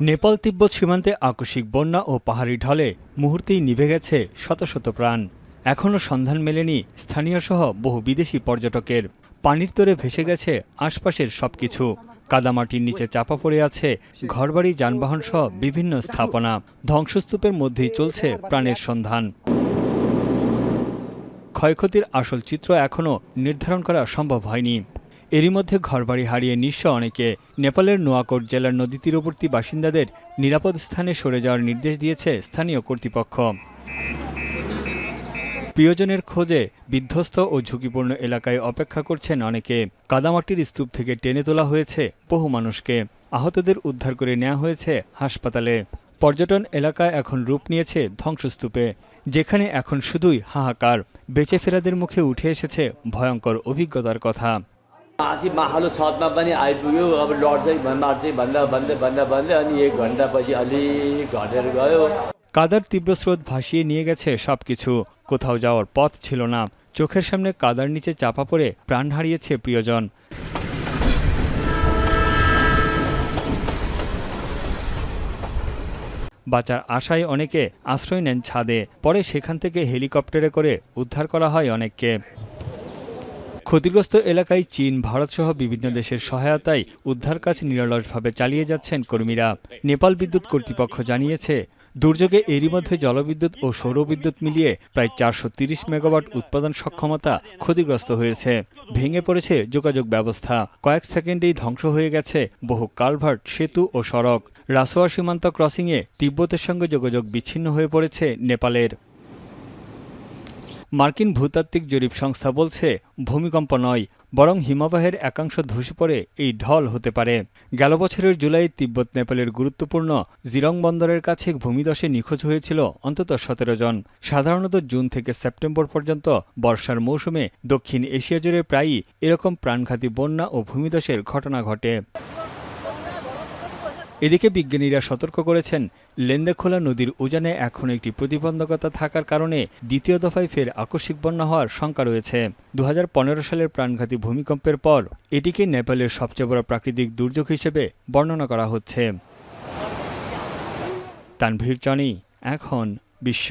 নেপাল তিব্বত সীমান্তে আকস্মিক বন্যা ও পাহাড়ি ঢলে মুহূর্তেই নিভে গেছে শত শত প্রাণ। এখনও সন্ধান মেলেনি স্থানীয় সহ বহু বিদেশি পর্যটকের। পানির তোরে ভেসে গেছে আশপাশের সবকিছু। কাদামাটির নিচে চাপা পড়ে আছে ঘরবাড়ি, যানবাহন সহ বিভিন্ন স্থাপনা। ধ্বংসস্তূপের মধ্যেই চলছে প্রাণের সন্ধান। ক্ষয়ক্ষতির আসল চিত্র এখনও নির্ধারণ করা সম্ভব হয়নি। এরই মধ্যে ঘরবাড়ি হারিয়ে নিঃস্ব অনেকে। নেপালের নোয়াকোট জেলার নদী তীরবর্তী বাসিন্দাদের নিরাপদ স্থানে সরে যাওয়ার নির্দেশ দিয়েছে স্থানীয় কর্তৃপক্ষ। প্রিয়জনের খোঁজে বিধ্বস্ত ও ঝুঁকিপূর্ণ এলাকায় অপেক্ষা করছেন অনেকে। কাদামাটির স্তূপ থেকে টেনে তোলা হয়েছে বহু মানুষকে। আহতদের উদ্ধার করে নেওয়া হয়েছে হাসপাতালে। পর্যটন এলাকা এখন রূপ নিয়েছে ধ্বংসস্তূপে, যেখানে এখন শুধুই হাহাকার। বেঁচে ফেরাদের মুখে উঠে এসেছে ভয়ঙ্কর অভিজ্ঞতার কথা। माथि माहलो छतमा पनि आइपुग्यो। अब लड्दै मार्दै भन्दा अनि 1 घण्टा पछि अलिक घटेर गयो। কাদার তীব্র স্রোত ভাসিয়ে নিয়ে গেছে সবকিছু। কোথাও যাওয়ার পথ ছিল না। চোখের সামনে কাদার নিচে চাপা পড়ে প্রাণ হারিয়েছে প্রিয়জন। বাঁচার আশায় অনেকে আশ্রয় নেন ছাদে। পরে সেখান থেকে হেলিকপ্টারে করে উদ্ধার করা হয় অনেককে। ক্ষতিগ্রস্ত এলাকায় চীন, ভারতসহ বিভিন্ন দেশের সহায়তায় উদ্ধার কাজ নিরলসভাবে চালিয়ে যাচ্ছেন কর্মীরা। নেপাল বিদ্যুৎ কর্তৃপক্ষ জানিয়েছে, দুর্যোগে এরই মধ্যে জলবিদ্যুৎ ও সৌরবিদ্যুৎ মিলিয়ে প্রায় 430 মেগাওয়াট উৎপাদন সক্ষমতা ক্ষতিগ্রস্ত হয়েছে। ভেঙে পড়েছে যোগাযোগ ব্যবস্থা। কয়েক সেকেন্ডেই ধ্বংস হয়ে গেছে বহু কালভার্ট, সেতু ও সড়ক। রাসোয়া সীমান্ত ক্রসিংয়ে তিব্বতের সঙ্গে যোগাযোগ বিচ্ছিন্ন হয়ে পড়েছে নেপালের। মার্কিন ভূতাত্ত্বিক জরিপ সংস্থা বলছে, ভূমিকম্প নয়, বরং হিমবাহের একাংশ ধসে পড়ে এই ঢল হতে পারে। গেল বছরের জুলাই তিব্বত নেপালের গুরুত্বপূর্ণ জিরং বন্দরের কাছে ভূমিধসে নিখোঁজ হয়েছিল অন্তত 17 জন। সাধারণত জুন থেকে সেপ্টেম্বর পর্যন্ত বর্ষার মৌসুমে দক্ষিণ এশিয়া জুড়ে প্রায়ই এরকম প্রাণঘাতী বন্যা ও ভূমিধসের ঘটনা ঘটে। এদিকে বিজ্ঞানীরা সতর্ক করেছেন, লেন্দেখোলা নদীর উজানে এখন একটি প্রতিবন্ধকতা থাকার কারণে দ্বিতীয় দফায় ফের আকস্মিক বন্যা হওয়ার শঙ্কা রয়েছে। 2015 সালের প্রাণঘাতী ভূমিকম্পের পর এটিকে নেপালের সবচেয়ে বড় প্রাকৃতিক দুর্যোগ হিসেবে বর্ণনা করা হচ্ছে। তানভীর চনি, এখন বিশ্ব।